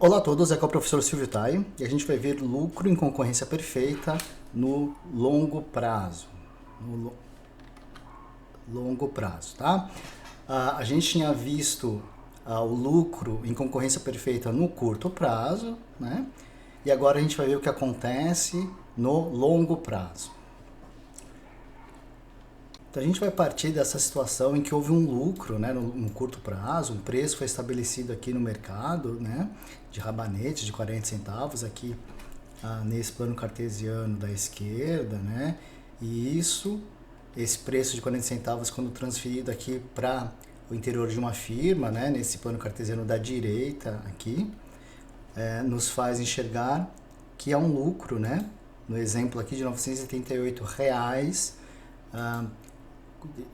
Olá a todos, aqui é o professor Silvio Tai e a gente vai ver lucro em concorrência perfeita no longo prazo. Longo prazo, tá? A gente tinha visto o lucro em concorrência perfeita no curto prazo, né? E agora a gente vai ver o que acontece no longo prazo. Então a gente vai partir dessa situação em que houve um lucro, né, no curto prazo, um preço foi estabelecido aqui no mercado, né, de rabanete de 40 centavos aqui nesse plano cartesiano da esquerda, né, e esse preço de 40 centavos quando transferido aqui para o interior de uma firma, né, nesse plano cartesiano da direita aqui, nos faz enxergar que é um lucro, né, no exemplo aqui de R$ 988,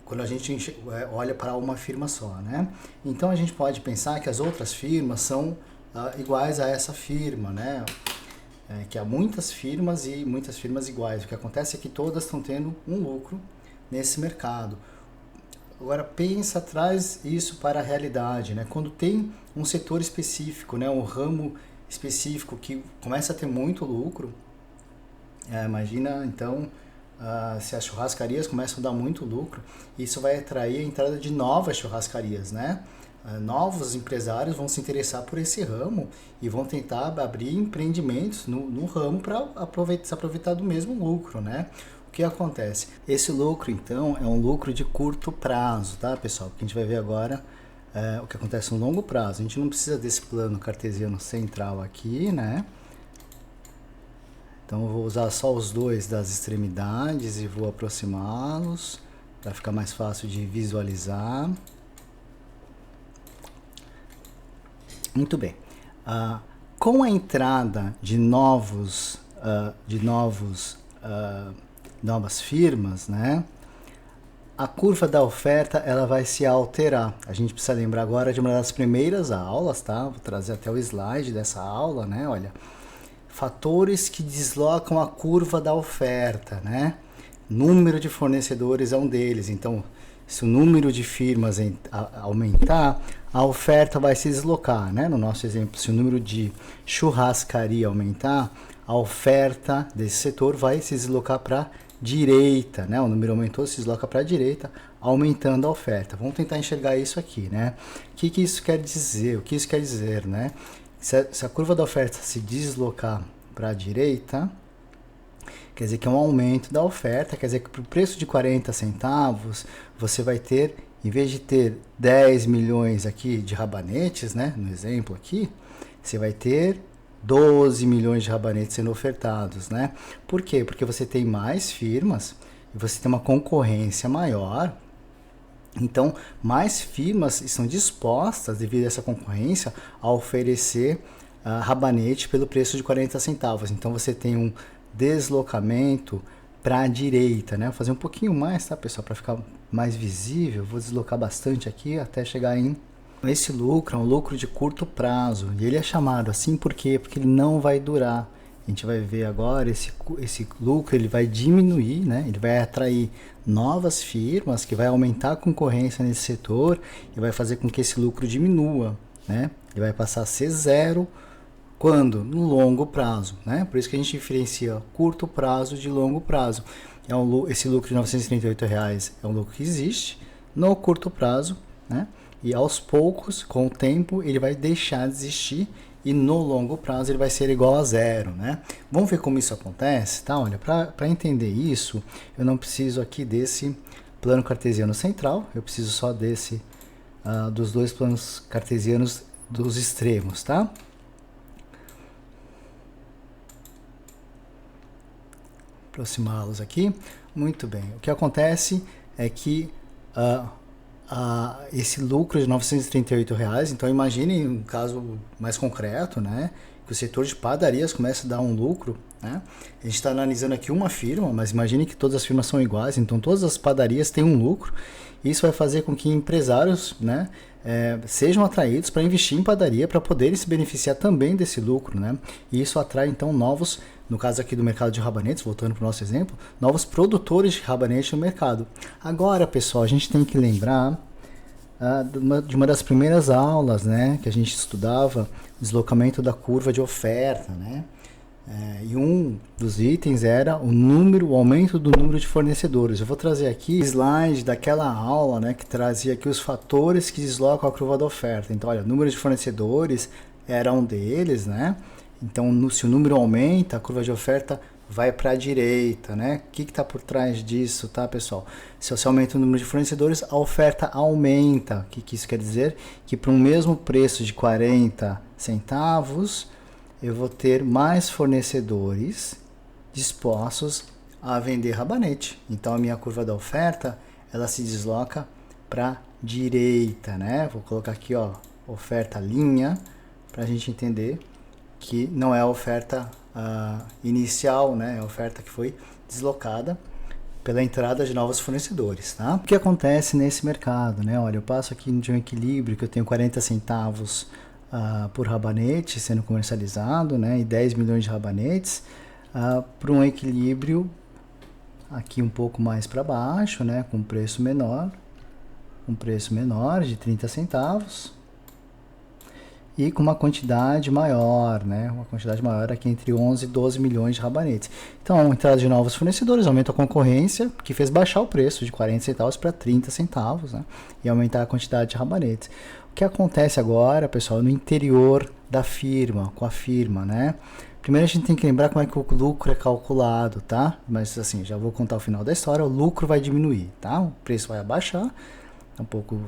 quando a gente olha para uma firma só, né? Então a gente pode pensar que as outras firmas são iguais a essa firma, né? Que há muitas firmas e muitas firmas iguais. O que acontece é que todas estão tendo um lucro nesse mercado. Agora pensa, traz isso para a realidade, né? Quando tem um setor específico, né? Um ramo específico que começa a ter muito lucro, imagina então se as churrascarias começam a dar muito lucro, isso vai atrair a entrada de novas churrascarias, né? Novos empresários vão se interessar por esse ramo e vão tentar abrir empreendimentos no ramo para se aproveitar do mesmo lucro, né? O que acontece? Esse lucro, então, é um lucro de curto prazo, tá, pessoal? Porque a gente vai ver agora o que acontece no longo prazo. A gente não precisa desse plano cartesiano central aqui, né? Então eu vou usar só os dois das extremidades e vou aproximá-los para ficar mais fácil de visualizar. Muito bem. Com a entrada de novas firmas, né, a curva da oferta ela vai se alterar. A gente precisa lembrar agora de uma das primeiras aulas, tá? Vou trazer até o slide dessa aula, né? Olha. Fatores que deslocam a curva da oferta, né? Número de fornecedores é um deles. Então, se o número de firmas aumentar, a oferta vai se deslocar, né? No nosso exemplo, se o número de churrascaria aumentar, a oferta desse setor vai se deslocar para a direita, né? O número aumentou, se desloca para a direita, aumentando a oferta. Vamos tentar enxergar isso aqui, né? O que isso quer dizer? O que isso quer dizer, né? Se a curva da oferta se deslocar para a direita, quer dizer que é um aumento da oferta, quer dizer que para o preço de 40 centavos, você vai ter, em vez de ter 10 milhões aqui de rabanetes, né, no exemplo aqui, você vai ter 12 milhões de rabanetes sendo ofertados, né? Por quê? Porque você tem mais firmas e você tem uma concorrência maior. Então, mais firmas estão dispostas, devido a essa concorrência, a oferecer rabanete pelo preço de 40 centavos. Então, você tem um deslocamento para a direita, né? Vou fazer um pouquinho mais, tá, pessoal, para ficar mais visível. Vou deslocar bastante aqui até chegar em... Esse lucro é um lucro de curto prazo. E ele é chamado assim por quê? Porque ele não vai durar. A gente vai ver agora esse lucro, ele vai diminuir, né? Ele vai atrair novas firmas, que vai aumentar a concorrência nesse setor e vai fazer com que esse lucro diminua, né? Ele vai passar a ser zero quando? No longo prazo, né? Por isso que a gente diferencia curto prazo de longo prazo. Esse lucro de R$ 938 é um lucro que existe no curto prazo, né? E aos poucos, com o tempo, ele vai deixar de existir e no longo prazo ele vai ser igual a zero, né? Vamos ver como isso acontece, tá? Olha, para entender isso, eu não preciso aqui desse plano cartesiano central, eu preciso só dos dois planos cartesianos dos extremos, tá? Aproximá-los aqui. Muito bem. O que acontece é que esse lucro de R$ 938, então imagine um caso mais concreto, né? Que o setor de padarias começa a dar um lucro, né? A gente está analisando aqui uma firma, mas imagine que todas as firmas são iguais, então todas as padarias têm um lucro. Isso vai fazer com que empresários, né, sejam atraídos para investir em padaria para poderem se beneficiar também desse lucro, né? E isso atrai então novos, no caso aqui do mercado de rabanetes, voltando para o nosso exemplo, novos produtores de rabanete no mercado. Agora, pessoal, a gente tem que lembrar de uma das primeiras aulas, né, que a gente estudava deslocamento da curva de oferta, né? E um dos itens era o aumento do número de fornecedores. Eu vou trazer aqui o slide daquela aula, né, que trazia aqui os fatores que deslocam a curva da oferta. Então, olha, o número de fornecedores era um deles, né? Então, se o número aumenta, a curva de oferta vai para a direita, né? O que está por trás disso, tá, pessoal? Se você aumenta o número de fornecedores, a oferta aumenta. O que isso quer dizer? Que para um mesmo preço de 40 centavos, eu vou ter mais fornecedores dispostos a vender rabanete. Então, a minha curva da oferta, ela se desloca para a direita, né? Vou colocar aqui, ó, oferta linha, para a gente entender que não é a oferta inicial, né? É a oferta que foi deslocada pela entrada de novos fornecedores, tá? O que acontece nesse mercado, né? Olha, eu passo aqui de um equilíbrio que eu tenho 40 centavos por rabanete sendo comercializado, né? E 10 milhões de rabanetes para um equilíbrio aqui um pouco mais para baixo, né? Com preço menor, de 30 centavos. E com uma quantidade maior, né? Uma quantidade maior aqui entre 11 e 12 milhões de rabanetes. Então, a entrada de novos fornecedores aumenta a concorrência, que fez baixar o preço de 40 centavos para 30 centavos, né? E aumentar a quantidade de rabanetes. O que acontece agora, pessoal, no interior da firma, com a firma, né? Primeiro a gente tem que lembrar como é que o lucro é calculado, tá? Mas assim, já vou contar o final da história, o lucro vai diminuir, tá? O preço vai abaixar, é um pouco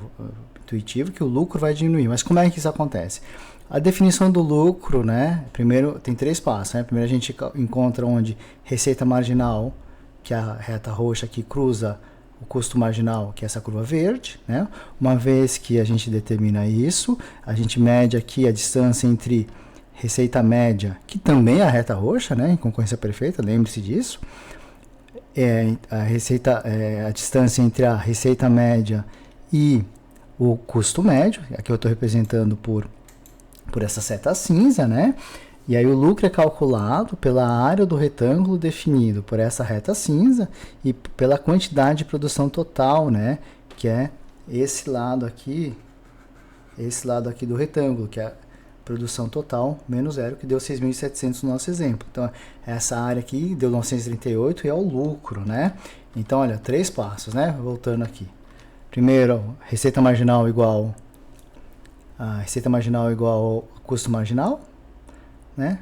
intuitivo que o lucro vai diminuir. Mas como é que isso acontece? A definição do lucro, né? Primeiro, tem 3 passos, né? Primeiro a gente encontra onde receita marginal, que é a reta roxa que cruza o custo marginal, que é essa curva verde, né? Uma vez que a gente determina isso, a gente mede aqui a distância entre receita média, que também é a reta roxa, né? Em concorrência perfeita, lembre-se disso. A distância entre a receita média e o custo médio, aqui eu estou representando por essa seta cinza, né? E aí o lucro é calculado pela área do retângulo definido por essa reta cinza e pela quantidade de produção total, né? Que é esse lado aqui do retângulo, que é a produção total menos zero, que deu 6.700 no nosso exemplo. Então, essa área aqui deu 938 e é o lucro, né? Então, olha, 3 passos, né? Voltando aqui. Primeiro, receita marginal igual ao custo marginal, né?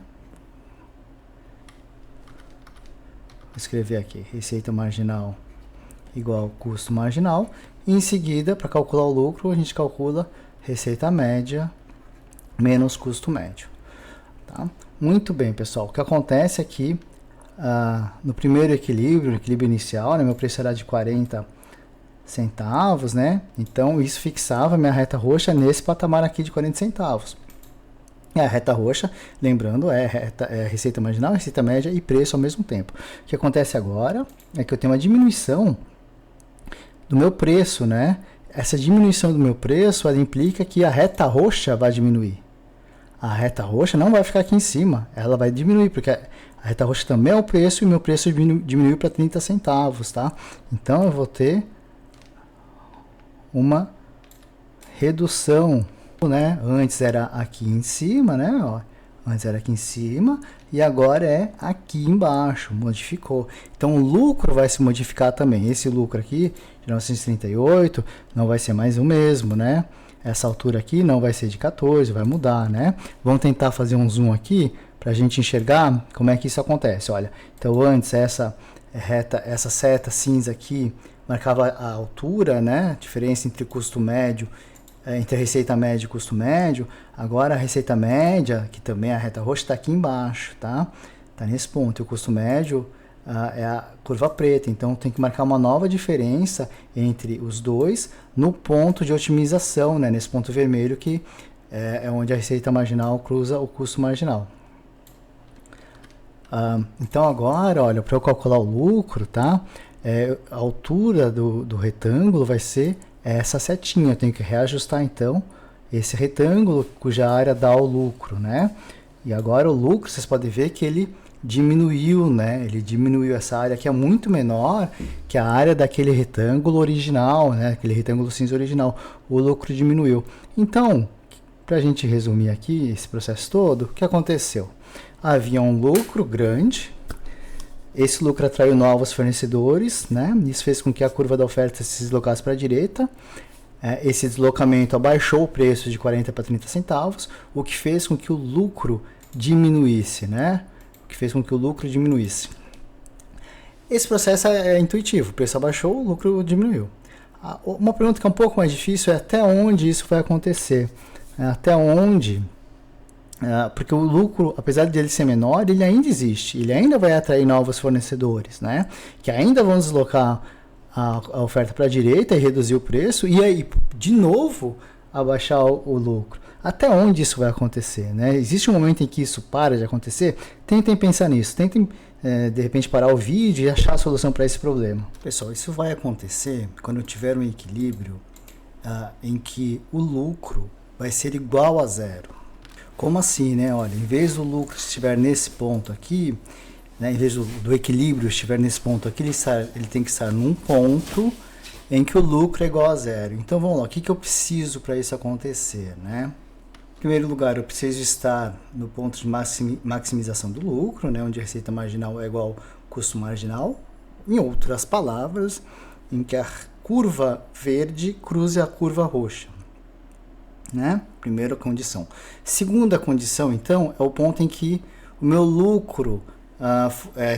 Vou escrever aqui, receita marginal igual ao custo marginal. E em seguida, para calcular o lucro, a gente calcula receita média menos custo médio. Tá? Muito bem, pessoal. O que acontece aqui, no primeiro equilíbrio, no equilíbrio inicial, né, meu preço era de 40 centavos, né? Então, isso fixava minha reta roxa nesse patamar aqui de 40 centavos. E a reta roxa, lembrando, é receita marginal, receita média e preço ao mesmo tempo. O que acontece agora é que eu tenho uma diminuição do meu preço, né? Essa diminuição do meu preço, ela implica que a reta roxa vai diminuir. A reta roxa não vai ficar aqui em cima, ela vai diminuir, porque a reta roxa também é o preço e o meu preço diminuiu para 30 centavos, tá? Então, eu vou ter uma redução, né? Antes era aqui em cima, né? Ó, antes era aqui em cima e agora é aqui embaixo, modificou. Então o lucro vai se modificar também. Esse lucro aqui de 938 não vai ser mais o mesmo, né? Essa altura aqui não vai ser de 14, vai mudar, né? Vamos tentar fazer um zoom aqui para a gente enxergar como é que isso acontece. Olha, então antes essa seta cinza aqui marcava a altura, né? A diferença entre custo médio, entre a receita média e custo médio. Agora a receita média, que também é a reta roxa, está aqui embaixo, tá? Está nesse ponto. E o custo médio é a curva preta. Então tem que marcar uma nova diferença entre os dois no ponto de otimização, né? Nesse ponto vermelho que é onde a receita marginal cruza o custo marginal. Então agora, olha, para eu calcular o lucro, tá? A altura do retângulo vai ser essa setinha. Eu tenho que reajustar então esse retângulo cuja área dá o lucro, né? E agora o lucro, vocês podem ver que ele diminuiu, né? Ele diminuiu essa área que é muito menor que a área daquele retângulo original, né? Aquele retângulo cinza original. O lucro diminuiu. Então, para a gente resumir aqui esse processo todo, o que aconteceu? Havia um lucro grande, esse lucro atraiu novos fornecedores, né? Isso fez com que a curva da oferta se deslocasse para a direita. Esse deslocamento abaixou o preço de 40 para 30 centavos, o que fez com que o lucro diminuísse, né? O que fez com que o lucro diminuísse. Esse processo é intuitivo, o preço abaixou, o lucro diminuiu. Uma pergunta que é um pouco mais difícil é até onde isso vai acontecer. Até onde... porque o lucro, apesar de ele ser menor, ele ainda existe, ele ainda vai atrair novos fornecedores, né? Que ainda vão deslocar a oferta para a direita e reduzir o preço, e aí, de novo, abaixar o lucro. Até onde isso vai acontecer, né? Existe um momento em que isso para de acontecer? Tentem pensar nisso, tentem, de repente, parar o vídeo e achar a solução para esse problema. Pessoal, isso vai acontecer quando tiver um equilíbrio em que o lucro vai ser igual a zero. Como assim, né? Olha, em vez do lucro estiver nesse ponto aqui, né, em vez do equilíbrio estiver nesse ponto aqui, ele tem que estar num ponto em que o lucro é igual a zero. Então vamos lá, o que eu preciso para isso acontecer, né? Em primeiro lugar, eu preciso estar no ponto de maximização do lucro, né, onde a receita marginal é igual ao custo marginal. Em outras palavras, em que a curva verde cruze a curva roxa. Né? Primeira condição. Segunda condição, então, é o ponto em que o meu lucro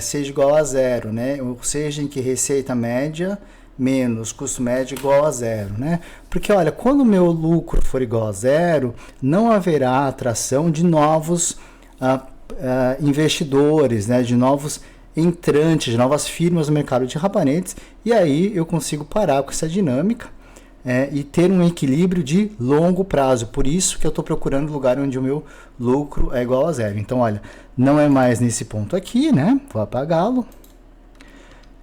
seja igual a zero, né? Ou seja, em que receita média menos custo médio igual a zero, né? Porque, olha, quando o meu lucro for igual a zero, não haverá atração de novos investidores, né? De novos entrantes, de novas firmas no mercado de rabanetes, e aí eu consigo parar com essa dinâmica e ter um equilíbrio de longo prazo. Por isso que eu estou procurando lugar onde o meu lucro é igual a zero. Então, olha, não é mais nesse ponto aqui, né? Vou apagá-lo.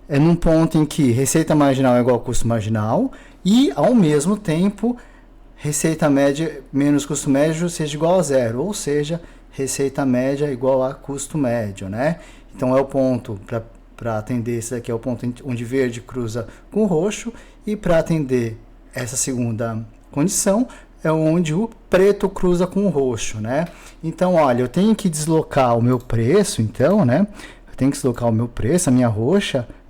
É num ponto em que receita marginal é igual a custo marginal e, ao mesmo tempo, receita média menos custo médio seja igual a zero. Ou seja, receita média igual a custo médio, né? Então, é o ponto para atender esse daqui, é o ponto onde verde cruza com roxo, e para atender essa segunda condição é onde o preto cruza com o roxo, né? Então, olha, eu tenho que deslocar o meu preço, então, né? Eu tenho que deslocar o meu preço, a minha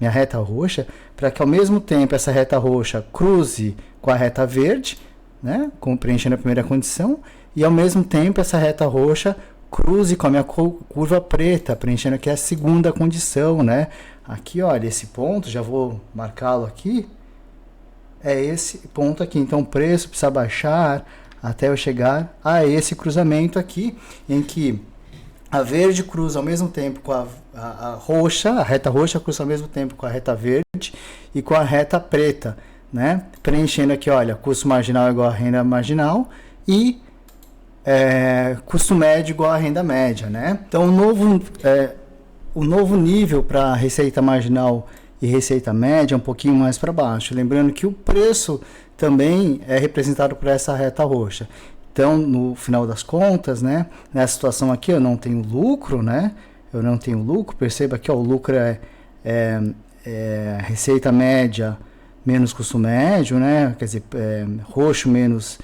reta roxa, para que ao mesmo tempo essa reta roxa cruze com a reta verde, né? Preenchendo a primeira condição, e ao mesmo tempo essa reta roxa cruze com a minha curva preta, preenchendo aqui a segunda condição, né? Aqui, olha, esse ponto, já vou marcá-lo aqui, é esse ponto aqui. Então o preço precisa baixar até eu chegar a esse cruzamento aqui, em que a verde cruza ao mesmo tempo com a roxa, a reta roxa cruza ao mesmo tempo com a reta verde e com a reta preta, né? Preenchendo aqui, olha, custo marginal igual a renda marginal e custo médio igual a renda média, né? Então o novo nível para receita marginal e receita média um pouquinho mais para baixo. Lembrando que o preço também é representado por essa reta roxa. Então, no final das contas, né, nessa situação aqui eu não tenho lucro, né? Eu não tenho lucro. Perceba que o lucro é receita média menos custo médio, né? Quer dizer, roxo menos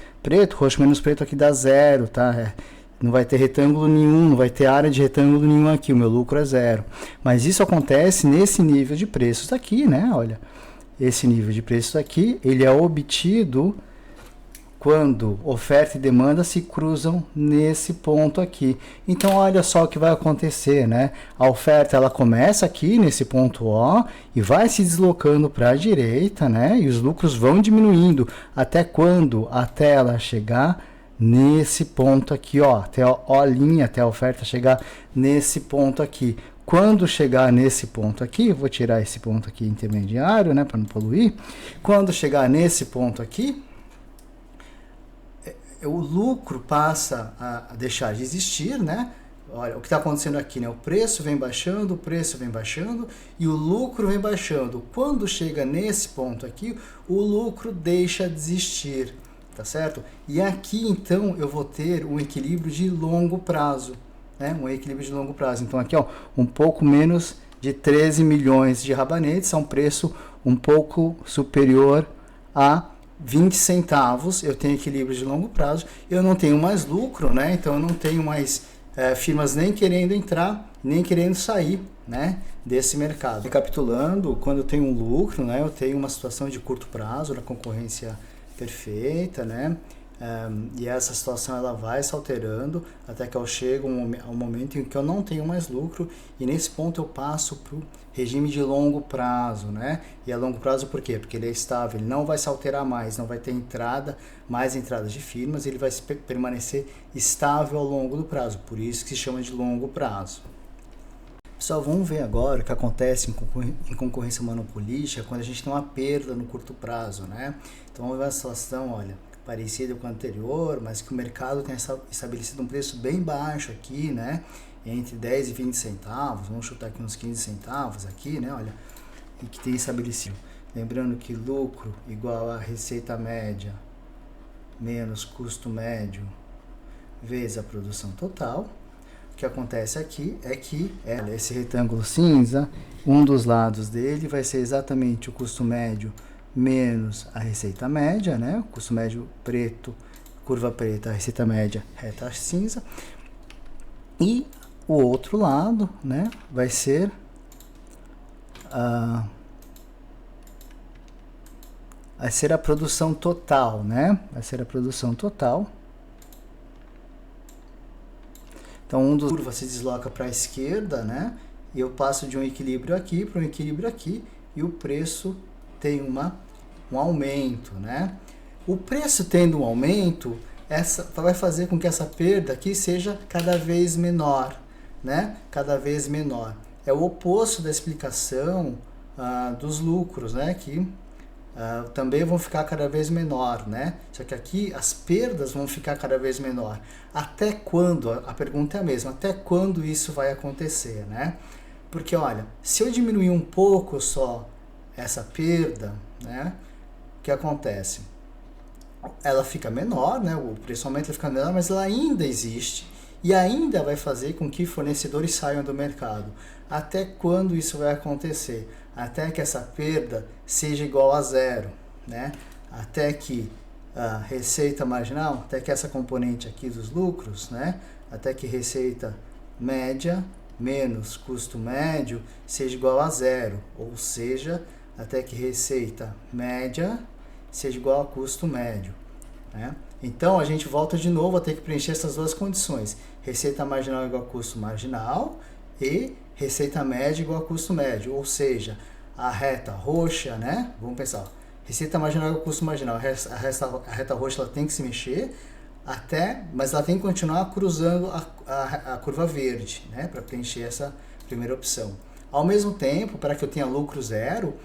preto aqui dá zero, tá? Não vai ter retângulo nenhum, não vai ter área de retângulo nenhum aqui, o meu lucro é zero. Mas isso acontece nesse nível de preços aqui, né? Olha, esse nível de preços aqui, ele é obtido quando oferta e demanda se cruzam nesse ponto aqui. Então, olha só o que vai acontecer, né? A oferta, ela começa aqui nesse ponto O e vai se deslocando para a direita, né? E os lucros vão diminuindo. Até quando? Até ela chegar nesse ponto aqui, ó, até a O', até a oferta chegar nesse ponto aqui. Quando chegar nesse ponto aqui, vou tirar esse ponto aqui intermediário, né, para não poluir. Quando chegar nesse ponto aqui, o lucro passa a deixar de existir, né? Olha, o que está acontecendo aqui, né? O preço vem baixando e o lucro vem baixando. Quando chega nesse ponto aqui, o lucro deixa de existir. Tá certo? E aqui, então, eu vou ter um equilíbrio de longo prazo, né, um equilíbrio de longo prazo. Então aqui, ó, um pouco menos de 13 milhões de rabanetes, a um preço um pouco superior a 20 centavos, eu tenho equilíbrio de longo prazo, eu não tenho mais lucro, né? Então eu não tenho mais firmas nem querendo entrar, nem querendo sair, né, desse mercado. Recapitulando, quando eu tenho um lucro, né, eu tenho uma situação de curto prazo na concorrência perfeita, né? E essa situação ela vai se alterando até que eu chego ao momento em que eu não tenho mais lucro, e nesse ponto eu passo para o regime de longo prazo, né? E a longo prazo por quê? Porque ele é estável, ele não vai se alterar mais, não vai ter mais entradas de firmas, ele vai permanecer estável ao longo do prazo, por isso que se chama de longo prazo. Pessoal, vamos ver agora o que acontece em concorrência monopolística quando a gente tem uma perda no curto prazo, né? Então vamos ver a situação, olha, parecida com a anterior, mas que o mercado tem estabelecido um preço bem baixo aqui, né? Entre 10 e 20 centavos, vamos chutar aqui uns 15 centavos aqui, né? Olha, e que tem estabelecido. Lembrando que lucro igual a receita média menos custo médio vezes a produção total. O que acontece aqui é que esse retângulo cinza, um dos lados dele vai ser exatamente o custo médio menos a receita média, né? O custo médio preto, curva preta, a receita média reta cinza. E o outro lado, né, vai ser a produção total, né? Vai ser a produção total. Então, um dos curva se desloca para a esquerda, né? E eu passo de um equilíbrio aqui para um equilíbrio aqui, e o preço tem um aumento, né? O preço tendo um aumento, vai fazer com que essa perda aqui seja cada vez menor, né? Cada vez menor. É o oposto da explicação dos lucros, né? Que também vão ficar cada vez menor, né? Só que aqui as perdas vão ficar cada vez menor. Até quando? A pergunta é a mesma. Até quando isso vai acontecer, né? Porque, olha, se eu diminuir um pouco só essa perda, né? O que acontece? Ela fica menor, né? O preço aumenta, fica menor, mas ela ainda existe e ainda vai fazer com que fornecedores saiam do mercado. Até quando isso vai acontecer? Até que essa perda seja igual a zero, né? Até que a receita marginal, até que essa componente aqui dos lucros, né? Até que receita média menos custo médio seja igual a zero, ou seja, até que receita média seja igual a custo médio, né? Então a gente volta de novo a ter que preencher essas duas condições: receita marginal igual a custo marginal e receita média igual a custo médio, ou seja, a reta roxa, né? Vamos pensar, receita marginal igual a custo marginal, a reta roxa ela tem que se mexer mas ela tem que continuar cruzando a curva verde, né? Para preencher essa primeira opção. Ao mesmo tempo, para que eu tenha lucro zero,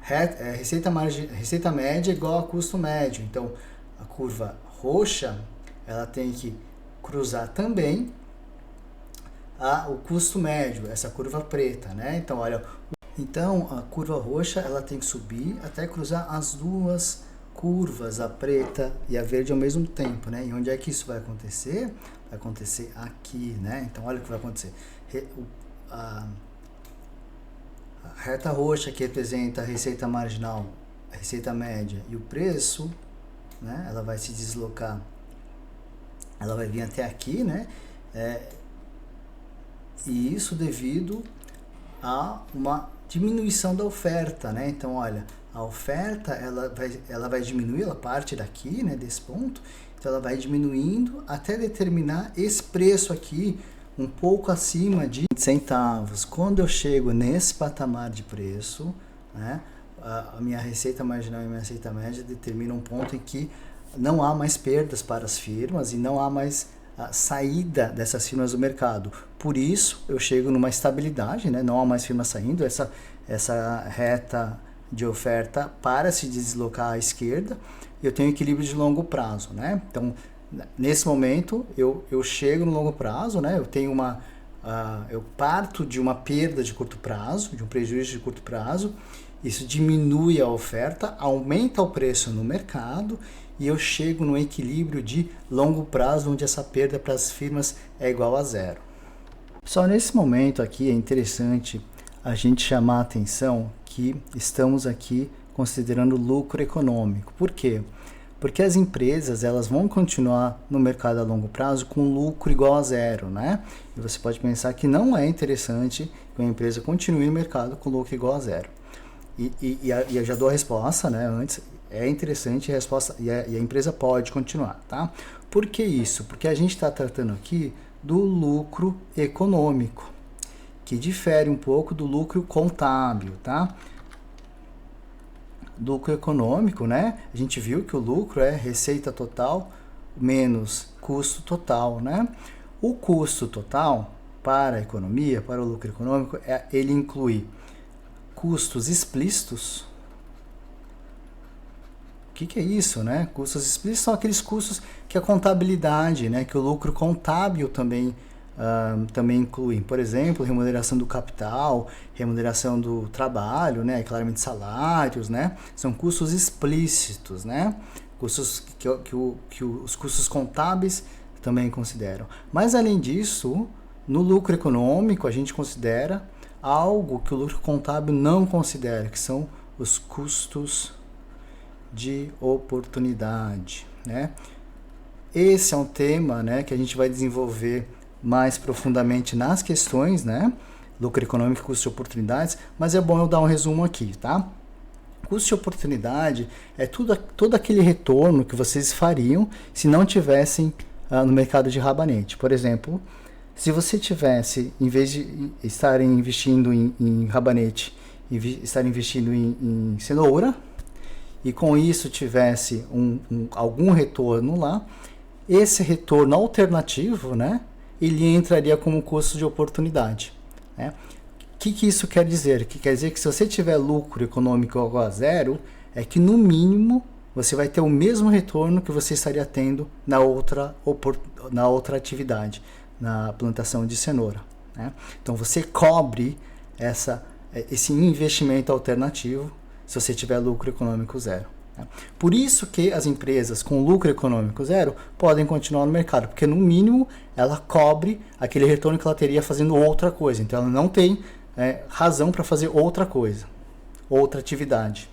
receita média igual a custo médio. Então, a curva roxa ela tem que cruzar também o custo médio, essa curva preta, né? Então, olha, a curva roxa ela tem que subir até cruzar as duas curvas, a preta e a verde ao mesmo tempo, né? E onde é que isso vai acontecer? Vai acontecer aqui, né? Então, olha o que vai acontecer. A reta roxa que representa a receita marginal, a receita média e o preço, né? Ela vai se deslocar, ela vai vir até aqui, né? E isso devido a uma diminuição da oferta, né? Então, olha, a oferta ela vai diminuir, ela parte daqui, né? Desse ponto, então ela vai diminuindo até determinar esse preço aqui um pouco acima de 20 centavos. Quando eu chego nesse patamar de preço, né? A minha receita marginal e a minha receita média determinam um ponto em que não há mais perdas para as firmas e não há mais a saída dessas firmas do mercado. Por isso, eu chego numa estabilidade, né? Não há mais firmas saindo, essa reta de oferta para se deslocar à esquerda, eu tenho equilíbrio de longo prazo, né? Então, nesse momento, eu chego no longo prazo, né? Eu tenho eu parto de uma perda de curto prazo, de um prejuízo de curto prazo, isso diminui a oferta, aumenta o preço no mercado e eu chego no equilíbrio de longo prazo, onde essa perda para as firmas é igual a zero. Só nesse momento aqui é interessante a gente chamar a atenção que estamos aqui considerando lucro econômico. Por quê? Porque as empresas elas vão continuar no mercado a longo prazo com lucro igual a zero, né? E você pode pensar que não é interessante que uma empresa continue no mercado com lucro igual a zero. E eu já dou a resposta, né? Antes, é interessante a resposta e a empresa pode continuar, tá? Por que isso? Porque a gente está tratando aqui do lucro econômico, que difere um pouco do lucro contábil, tá? Lucro econômico, né? A gente viu que o lucro é receita total menos custo total, né? O custo total para a economia, para o lucro econômico, ele inclui custos explícitos. O que é isso, né? Custos explícitos são aqueles custos que a contabilidade, né? Que o lucro contábil também inclui. Por exemplo, remuneração do capital, remuneração do trabalho, né? Claramente salários, né? São custos explícitos, né? Custos que os custos contábeis também consideram. Mas além disso, no lucro econômico a gente considera algo que o lucro contábil não considera, que são os custos de oportunidade, né? Esse é um tema, né, que a gente vai desenvolver mais profundamente nas questões, né? Lucro econômico e custo de oportunidades, mas é bom eu dar um resumo aqui, tá? Custo de oportunidade é todo aquele retorno que vocês fariam se não tivessem no mercado de rabanete. Por exemplo, se você tivesse, em vez de estarem investindo em rabanete, estar investindo em cenoura, e com isso tivesse algum retorno lá, esse retorno alternativo, né, ele entraria como custo de oportunidade, né? O que isso quer dizer? Que quer dizer que se você tiver lucro econômico igual a zero, é que no mínimo você vai ter o mesmo retorno que você estaria tendo na outra atividade, na plantação de cenoura, né? Então você cobre esse investimento alternativo se você tiver lucro econômico zero. Por isso que as empresas com lucro econômico zero podem continuar no mercado, porque no mínimo ela cobre aquele retorno que ela teria fazendo outra coisa. Então ela não tem razão para fazer outra coisa, outra atividade.